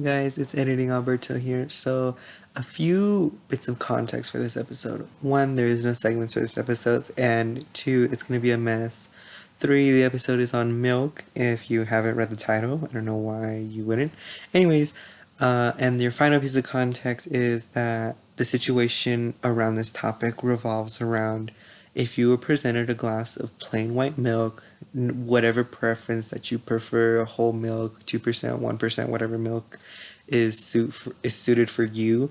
Guys, it's editing Alberto here. So, a few bits of context for this episode. One, there is no segments for this episode, and two, it's going to be a mess. Three, the episode is on milk. If you haven't read the title, I don't know why you wouldn't. Anyways, and your final piece of context is that the situation around this topic revolves around if you were presented a glass of plain white milk, whatever preference that you prefer, whole milk, 2%, 1%, whatever milk is suited for you,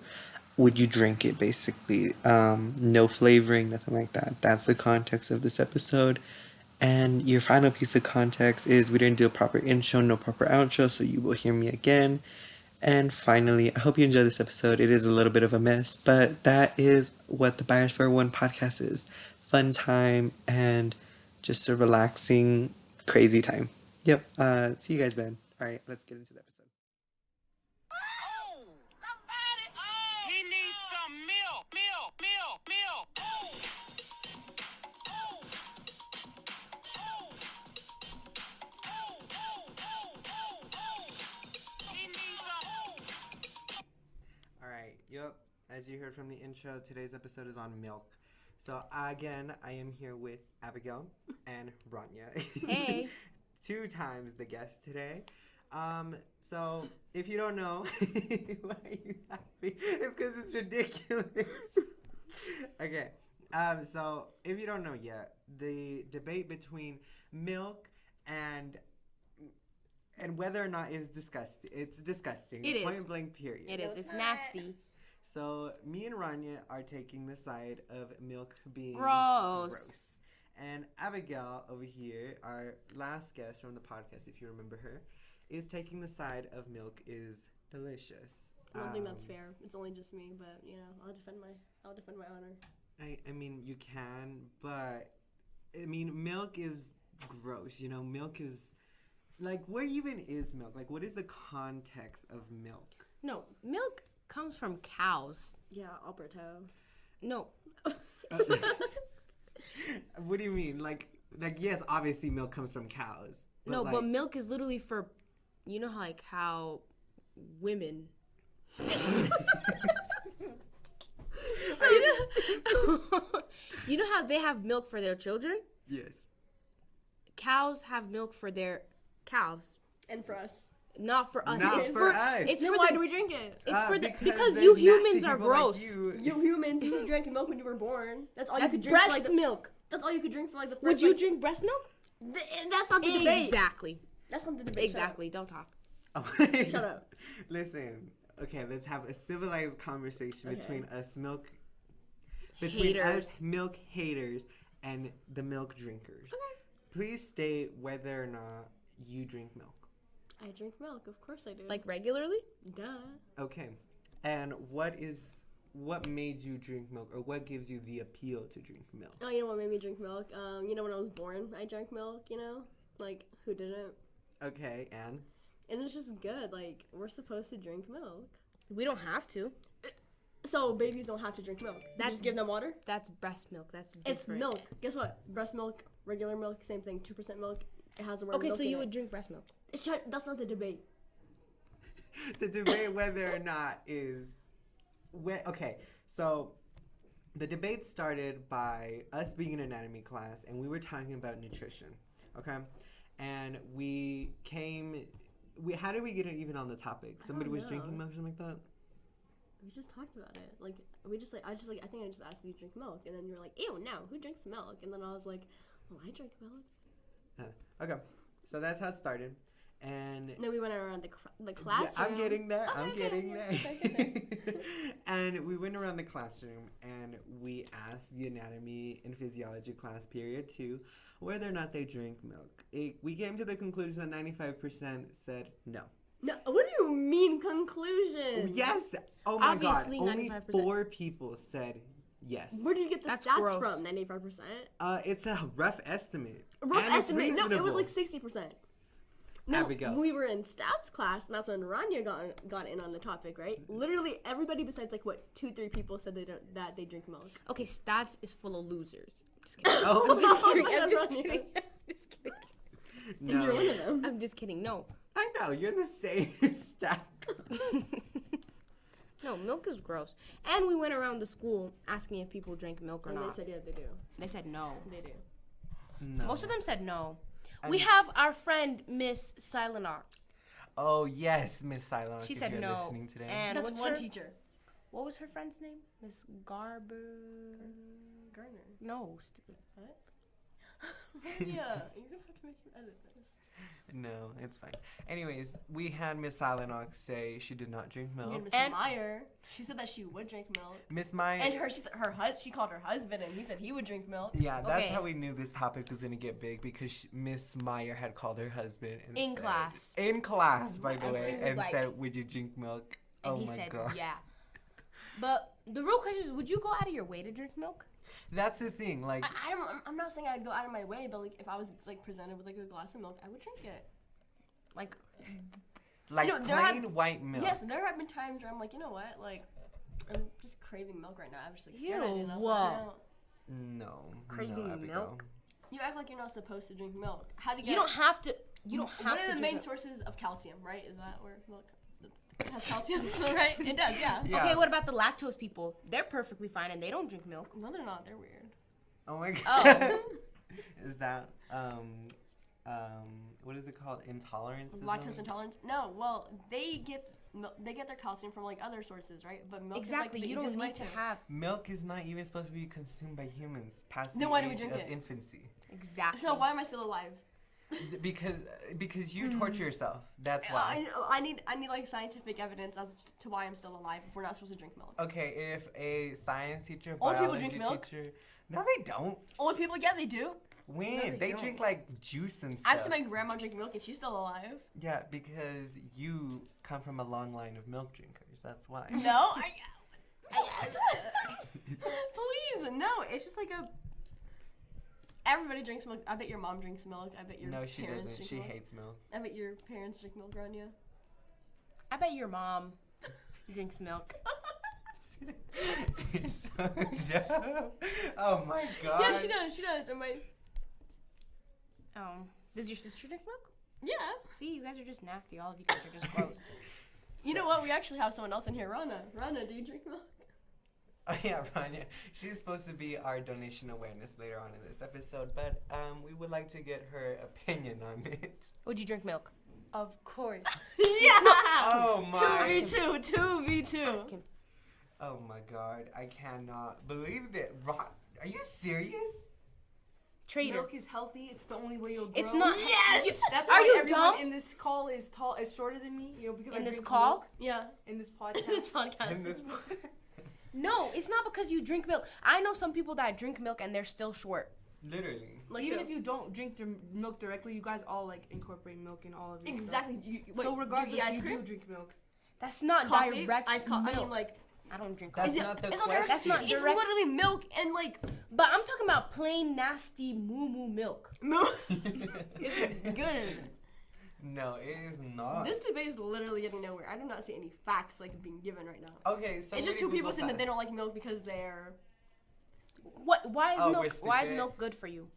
would you drink it basically? No flavoring, nothing like that. That's the context of this episode. And your final piece of context is we didn't do a proper intro, no proper outro, so you will hear me again. And finally, I hope you enjoy this episode. It is a little bit of a mess, but that is what the Buyers for One podcast is. Fun time and just a relaxing, crazy time. Yep. See you guys then. All right, let's get into the episode. Oh, somebody! Oh, he needs some milk, milk, milk, milk. Oh, oh, he needs some. All right. Yep. As you heard from the intro, today's episode is on milk. So again, I am here with Abigail and Rania. Hey. 2 times the guest today. So if you don't know, why are you laughing? It's because it's ridiculous. Okay. So if you don't know yet, the debate between milk and whether or not it's disgusting. It's disgusting. It is. Point blank. Period. It is. It's nasty. So me and Rania are taking the side of milk being Gross. And Abigail over here, our last guest from the podcast, if you remember her, is taking the side of milk is delicious. I don't think that's fair. It's only just me, but I'll defend my honor. I mean, you can, but I mean, milk is gross. Milk is like, what even is milk? Like, what is the context of milk? No, milk comes from cows. Yeah, Alberto. No. What do you mean? Like yes, obviously milk comes from cows. But milk is literally for, how women. You know how they have milk for their children? Yes. Cows have milk for their calves. And for us. Not for us. Not it's for us. It's Then for why the, do we drink it? It's for because there's you nasty humans are people like gross. you. You humans, you drank milk when you were born. That's all That's you could drink. breast milk. That's all you could drink for the first. Would you drink breast milk? That's not the debate. Exactly. That's not the debate. Exactly. Don't talk. Oh. Shut up. Listen. Okay, let's have a civilized conversation between us milk haters and the milk drinkers. Okay. Please state whether or not you drink milk. I drink milk. Of course I do. Like regularly? Duh. Okay. And what made you drink milk, or what gives you the appeal to drink milk? Oh, you know what made me drink milk? When I was born, I drank milk. Like who didn't? Okay, and it's just good. Like we're supposed to drink milk. We don't have to. So babies don't have to drink milk. Just give them water. That's breast milk. That's different. It's milk. Guess what? Breast milk, regular milk, same thing. 2% milk. It has the word milk. Okay, so you in would it. drink breast milk. That's not the debate. the debate whether or not is okay. So the debate started by us being in anatomy class, and we were talking about nutrition. Okay, and how did we get it even on the topic? Somebody was drinking milk or something like that. We just talked about it. I think I just asked you to drink milk, and then you were like, ew, no, who drinks milk? And then I was like, well, I drink milk. Okay, so that's how it started, and then we went around the classroom. Yeah, I'm getting there. Oh, I'm okay, getting yeah, there. And we went around the classroom and we asked the anatomy and physiology class period 2 whether or not they drink milk. We came to the conclusion that 95% said no. No, what do you mean conclusion? Yes. Oh my Obviously, God. Only 95%. 4 people said yes. Where did you get the That's stats gross. from? 95%. It's a rough estimate. Rough And it's estimate. No, it was reasonable. like 60%. No, Abigail. we were in stats class, and that's when Rania got in on the topic, right? Literally everybody besides 2-3 people said that they drink milk. Okay, stats is full of losers. Just kidding. Oh. I'm just kidding. I'm I'm just Rania. kidding. I'm just kidding. No. And you're one of them. I'm just kidding. No. I know. You're in the same stack. is gross. And we went around the school asking if people drank milk or And not. they said, yeah, they do. They said no. They do. No. Most of them said no. I We mean- have our friend Miss Silenar. Oh yes, Miss Silence. She if said you're no. listening today. And That's what's one her, teacher. what was her friend's name? Miss Garber. Garner. No, stupid. What? Yeah, you're gonna have to make him edit this. No, it's fine. Anyways, we had Miss Silenox say she did not drink And milk. Miss And- Meyer, she said that she would drink milk. Miss Meyer. And she called her husband, and he said he would drink milk. Yeah, that's Okay. how we knew this topic was gonna get big because Miss Meyer had called her husband and In said- class. In class, by the And way, she was and like- said, "Would you drink milk?" And oh he my said god. yeah. But the real question is, would you go out of your way to drink milk? That's the thing. Like, I'm not saying I'd go out of my way, but like if I was like presented with like a glass of milk, I would drink it. Like, like you know, there plain have- white milk. Yes, there have been times where I'm like, you know what, like I'm just craving milk right now. I'm just like staring at it, Ew, and I was whoa. like, no. No. Craving no, Abigail. milk? You act like you're not supposed to drink milk. How to get? you don't have to. You don't have One to. of the drink main milk. sources of calcium, right? Is that where milk has calcium, right? It does, yeah. Yeah. Okay, what about the lactose people? They're perfectly fine and they don't drink milk. No, they're not. They're weird. Oh my god. Oh. Is that what is it called? Intolerance? Lactose intolerance? No. Well, they get their calcium from like other sources, right? But milk Exactly. is like the You don't easiest way need to have. Milk is not even supposed to be consumed by humans past Then the why do we age drink of it? infancy. Exactly. So why am I still alive? Because you torture yourself. That's why. I need like scientific evidence as to why I'm still alive if we're not supposed to drink milk. Okay, if a science teacher, Old people biology drink milk? teacher, no, they don't. Old people, yeah, they do. When they they don't. drink like juice and stuff. I've seen my grandma drink milk and she's still alive. Yeah, because you come from a long line of milk drinkers. That's why. No, please, no. It's just like a. Everybody drinks milk. I bet your mom drinks milk. I bet your No, she parents doesn't. drink She milk. hates milk. I bet your parents drink milk, Rania. I bet your mom drinks milk. You're so dumb. Oh my god. Yeah, she does. She does. And my Does your sister drink milk? yeah. See, you guys are just nasty. All of you guys are just gross. You know what? We actually have someone else in here. Rana. Rana, do you drink milk? Oh yeah, Rania. She's supposed to be our donation awareness later on in this episode, but we would like to get her opinion on it. Would you drink milk? Of course. Yeah. Oh my. 2v2. 2v2. Ask him. Oh my god, I cannot believe that. Are you serious? Traitor. Milk is healthy. It's the only way you'll grow. It's not. Yes. That's Are why you everyone dumb? in this call is shorter than me. You know, because In I this drink call? milk Yeah. in this podcast. This podcast. In this- No, it's not because you drink milk. I know some people that drink milk and they're still short. Literally. Like Even who? if you don't drink the milk directly, you guys all like incorporate milk in all of your Exactly. Stuff. So regardless, ice you cream? do drink milk. That's not Coffee? direct Iced coffee. milk. I mean, like, I don't drink That's coffee. Is it- not the it's not question. direct- That's not it's direct- literally milk and like But I'm talking about plain nasty moo moo milk. it's good. No, it is not. This debate is literally getting nowhere. I do not see any facts like being given right now. Okay, so It's just we two people Google saying that they facts. don't like milk because they're What? Why is Oh, milk? we're Why is stupid. milk good for you?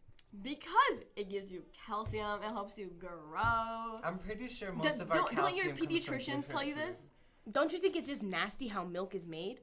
because it gives you calcium. It helps you grow. I'm pretty sure most of our Don't calcium your comes from pediatricians tell you different this? foods. Don't you think it's just nasty how milk is made?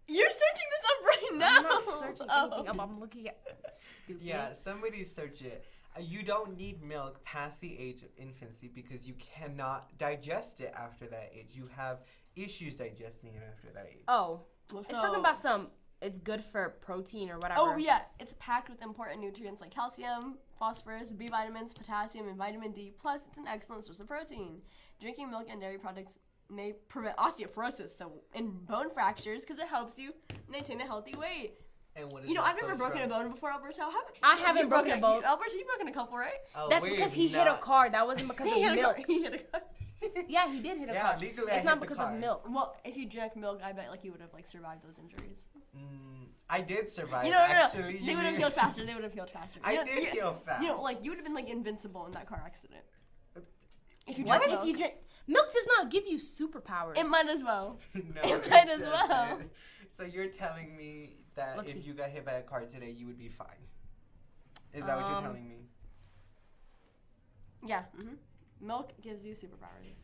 You're searching this up right now. I'm not searching anything up. I'm looking at. Stupid. Yeah, somebody search it. You don't need milk past the age of infancy because you cannot digest it after that age. You have issues digesting it after that age. Oh, Well, it's talking about some. It's good for protein or whatever. Oh yeah, it's packed with important nutrients like calcium, phosphorus, B vitamins, potassium, and vitamin D. Plus, it's an excellent source of protein. Drinking milk and dairy products may prevent osteoporosis, so and bone fractures, because it helps you maintain a healthy weight. And what is You know, that I've never so broken a strong? bone before, Alberto. I haven't broken a bone. Alberto, you've broken a couple, right? Oh, That's wait, because he hit a not- car. That wasn't because He of hit a milk. car. He hit a car. Yeah, he did hit a Yeah, car. legally I It's not hit the because car. of milk. Well, if you drank milk, I bet like you would have like survived those injuries. I did survive. You know, actually. they would have healed faster. They would have healed faster. I You know, did you- heal fast. You know, like you would have been like invincible in that car accident. If you What drank if you milk. drink? Milk does not give you superpowers. It might as well. No, It might as doesn't. well. So you're telling me that Let's if see. you got hit by a car today, you would be fine? Is that what you're telling me? Yeah. Milk gives you superpowers.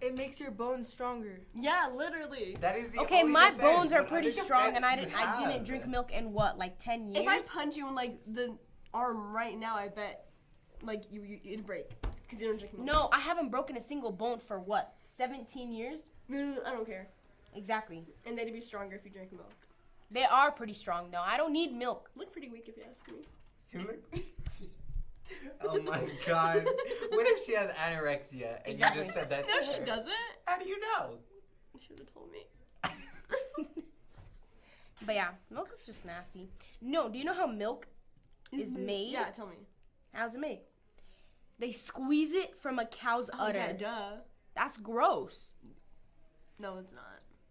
It It makes your bones stronger. Yeah, literally. That is the Okay, only my defense. bones are What pretty other strong, and I defense didn't. do you I didn't have? drink milk in what, like 10 years? If I punch you in like the arm right now, I bet like you'd break because you don't drink milk. No, I haven't broken a single bone for what, 17 years? I don't care. Exactly. And they'd be stronger if you drink milk. They are pretty strong. No, I don't need milk. Look pretty weak if you ask me. You look- Oh my god. What if she has anorexia and Exactly. you just said that? No, to she her? doesn't. How do you know? You should have told me. But yeah, milk is just nasty. No, do you know how milk is made? Yeah, tell me. How's it made? They squeeze it from a cow's udder. Yeah, duh. That's gross. No, it's not.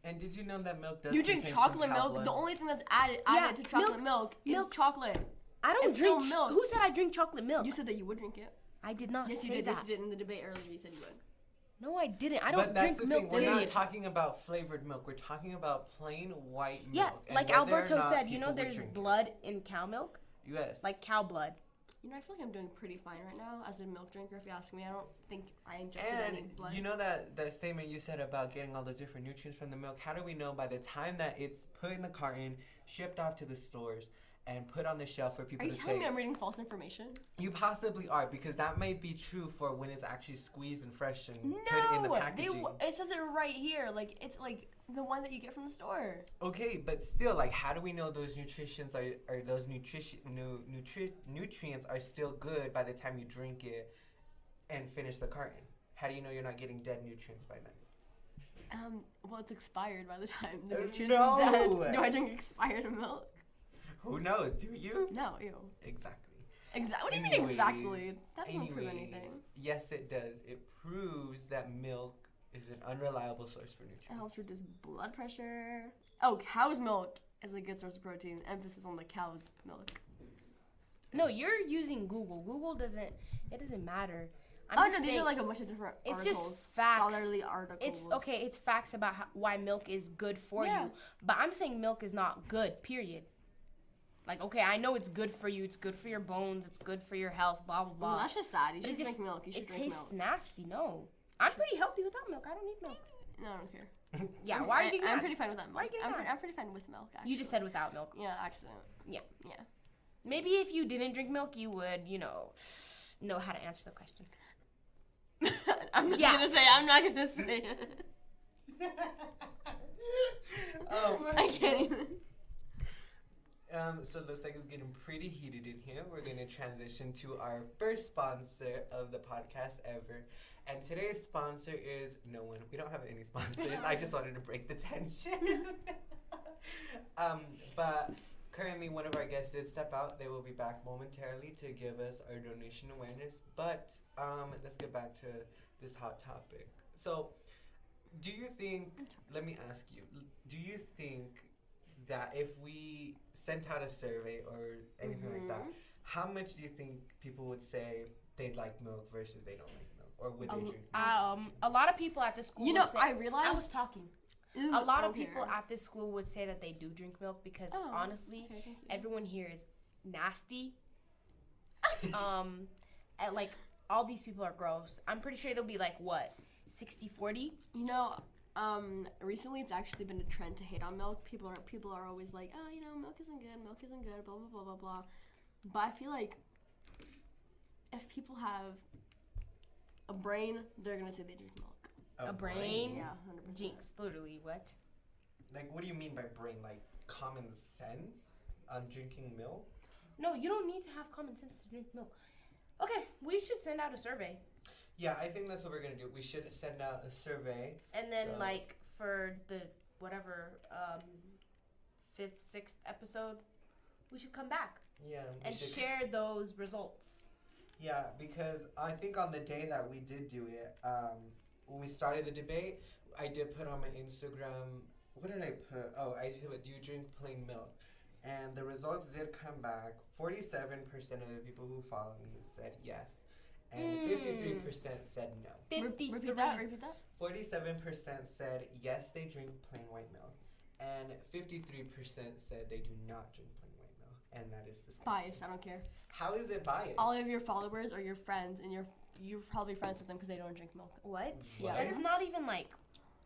And did you know that milk does You drink contain some chocolate cow milk. blood? The only thing that's added Yeah, to chocolate milk is milk. chocolate. I don't It's still drink milk. Who said I drink chocolate milk? You said that you would drink it. I did not Yes, say you did. that. Yes, you did in the debate earlier. You said you would. No, I didn't. I But don't that's drink the milk. thing. We're period. not talking about flavored milk. We're talking about plain white milk. Yeah, and like whether or Alberto not said, you know people would there's drink it. blood in cow milk? Yes. Like cow blood. You know, I feel like I'm doing pretty fine right now as a milk drinker. If you ask me, I don't think I ingested And any blood. you know that statement you said about getting all those different nutrients from the milk? How do we know by the time that it's put in the carton, shipped off to the stores, and put on the shelf for people Are you to telling me take? I'm reading false information? You possibly are, because that may be true for when it's actually squeezed and fresh and No, put in the packaging. it says it right here. Like it's like the one that you get from the store. Okay, but still, like, how do we know those nutrients are those nutrients are still good by the time you drink it and finish the carton? How do you know you're not getting dead nutrients by then? Well, it's expired by the time the No. nutrients is dead. Do I drink expired milk? Who knows? Do you? No, ew. Exactly. What do you mean Anyways, exactly? That doesn't prove anyways, anything. Yes, it does. It proves that milk is an unreliable source for It nutrients. helps reduce blood pressure. Oh, cow's milk is a good source of protein. Emphasis on the cow's milk. No, you're using Google. Google doesn't. It doesn't matter. I'm Oh just no, these saying, are like a bunch of different it's articles. just facts. Scholarly articles. It's okay. It's facts about why milk is good for Yeah. you. But I'm saying milk is not good. Period. Like, okay, I know it's good for you. It's good for your bones. It's good for your health. Blah blah blah. Well, that's just sad. You But should it drink milk. You should it drink tastes milk. nasty. No, I'm pretty healthy without milk. I don't need milk. No, I don't care. Yeah, why are you getting I'm mad? pretty fine with that milk. Why are you getting mad? I'm pretty fine with milk. Actually. You just said without milk. Yeah, accident. Yeah. Yeah. Maybe if you didn't drink milk, you would, know how to answer the question. I'm not Yeah. gonna say. I'm not gonna say it. Oh my I can't even. So it looks like it's getting pretty heated in here. We're going to transition to our first sponsor of the podcast ever. And today's sponsor is no one. We don't have any sponsors. I just wanted to break the tension. But currently one of our guests did step out. They will be back momentarily to give us our donation awareness. But let's get back to this hot topic. So do you think, let me ask you, do you think that if we sent out a survey or anything like that, how much do you think people would say they'd like milk versus they don't like milk? Or would they drink milk? A lot of people at this school. You know, would say, I realized. I was talking. Ooh, A lot I of don't people care. at this school would say that they do drink milk because Oh, honestly, okay, thank you. everyone here is nasty. And like all these people are gross. I'm pretty sure it'll be like what, 60-40? You know, recently it's actually been a trend to hate on milk. People are always like, oh, milk isn't good, blah blah blah blah blah. But I feel like if people have a brain, they're gonna say they drink milk. A brain? Yeah, 100%. Jinx, literally, what? Like, what do you mean by brain? Like, common sense on drinking milk? No, you don't need to have common sense to drink milk. Okay, we should send out a survey. Yeah, I think that's what we're going to do. We should send out a survey. And then, So- like, for the whatever 5th, 6th episode, we should come back Yeah. we and should- share those results. Yeah, because I think on the day that we did do it, when we started the debate, I did put on my Instagram, what did I put? Oh, I put, do you drink plain milk? And the results did come back. 47% of the people who follow me said yes. And 53% said no. 53. Repeat that. 47% said yes, they drink plain white milk. And 53% said they do not drink plain white milk. And that is disgusting. Bias. I don't care. How is it biased? All of your followers or your friends in your you're probably friends with them because they don't drink milk. What? Yeah. It's not even like.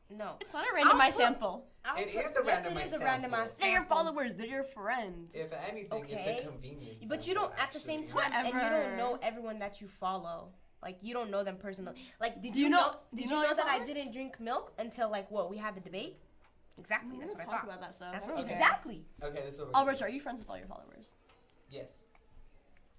No. It's not a randomized put- sample. It is a yes, randomized it is a sample. randomized They're your sample. followers. They're your friends. If anything, it's Okay. a convenience. But you sample, don't, at the same actually. time, and you Whatever. don't know everyone that you follow. Like, you don't know them personally. Like, did Do you you know? know- do Did you you know know your that I followers? didn't drink milk until like what we had the debate? Exactly. We That's don't what I talk thought. about that stuff. That's I what, don't care. exactly. Okay, this is what we're Alberto, are you friends with all your followers? Yes.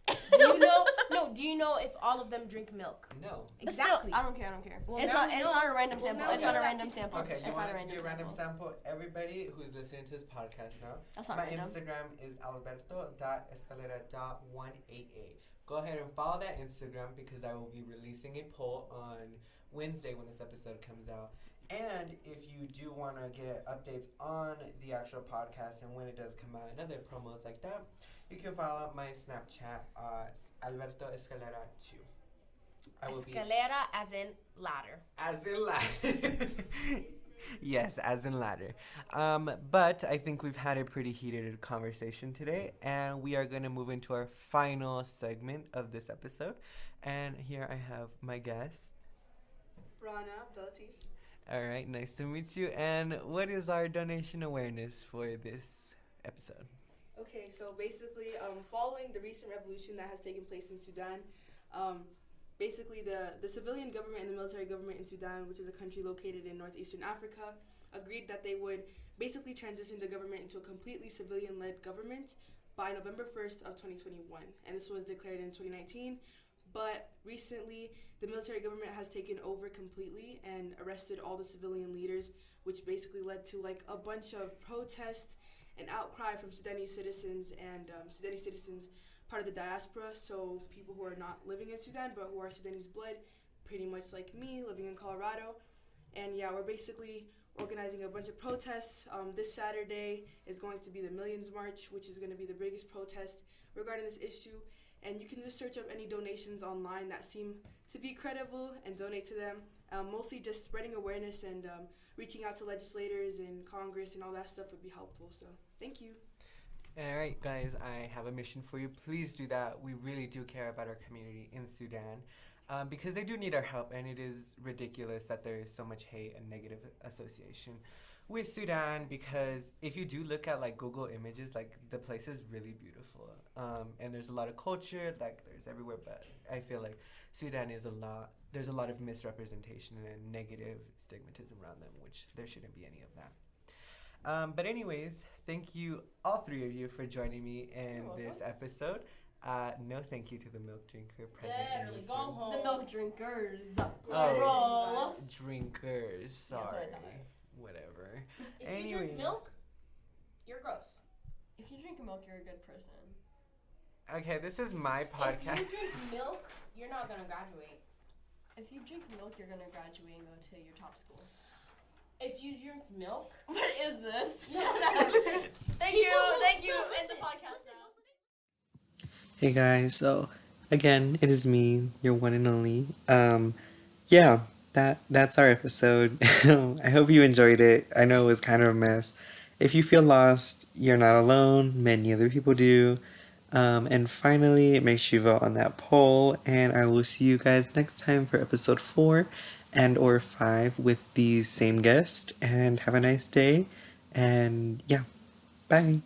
Do you know? No. Do you know if all of them drink milk? No. But still, Exactly. I don't care. I don't care. Well, it's now not. we It's know. not a random Well, sample. now It's we not a know that random sample. Okay, It's you not want a it to be a random sample. sample? Everybody who's listening to this podcast now, That's not my random. Instagram is alberto.escalera.188. Go ahead and follow that Instagram because I will be releasing a poll on Wednesday when this episode comes out. And if you do want to get updates on the actual podcast and when it does come out and other promos like that, you can follow my Snapchat, Alberto Escalera 2. I will be Escalera, as in ladder. as in ladder. Yes, as in ladder. But I think we've had a pretty heated conversation today, and we are going to move into our final segment of this episode. And here I have my guest. Rana, Abdelatif. All right, nice to meet you. And what is our donation awareness for this episode? Okay, so basically, following the recent revolution that has taken place in Sudan, basically the civilian government and the military government in Sudan, which is a country located in northeastern Africa, agreed that they would basically transition the government into a completely civilian-led government by November 1st of 2021. And this was declared in 2019. But recently, the military government has taken over completely and arrested all the civilian leaders, which basically led to like a bunch of protests and outcry from Sudanese citizens and Sudanese citizens part of the diaspora, so people who are not living in Sudan but who are Sudanese blood, pretty much like me, living in Colorado. And yeah, we're basically organizing a bunch of protests. This Saturday is going to be the Millions March, which is going to be the biggest protest regarding this issue. And you can just search up any donations online that seem to be credible and donate to them. Mostly just spreading awareness and reaching out to legislators and Congress and all that stuff would be helpful. So thank you. All right, guys, I have a mission for you. Please do that. We really do care about our community in Sudan because they do need our help, and it is ridiculous that there is so much hate and negative association with Sudan because if you do look at like Google images, like the place is really beautiful and there's a lot of culture, like there's everywhere, but I feel like Sudan is there's a lot of misrepresentation and negative stigmatism around them, which there shouldn't be any of that. But anyways, thank you, all three of you, for joining me in You're this episode. No thank you to the milk drinker present in Literally, this go room. home. The milk drinkers. Oh. Roll. Drinkers, Yeah, that's what I sorry. thought. Whatever. If you drink Anyways. milk, you're gross. If you drink milk, you're a good person. Okay, this is my If podcast. you drink milk, you're not gonna graduate. If you drink milk, you're gonna graduate and go to your top school. If you drink milk, What is this? No, Shut up. listen. Thank you. People- Thank you. no, End the listen, podcast listen. now. Hey guys, so again, it is me, your one and only. Yeah, that's our episode. I hope you enjoyed it. I know it was kind of a mess. If you feel lost, you're not alone. Many other people do. And finally, make sure you vote on that poll. And I will see you guys next time for episode 4 and or 5 with the same guest. And have a nice day. And yeah, bye.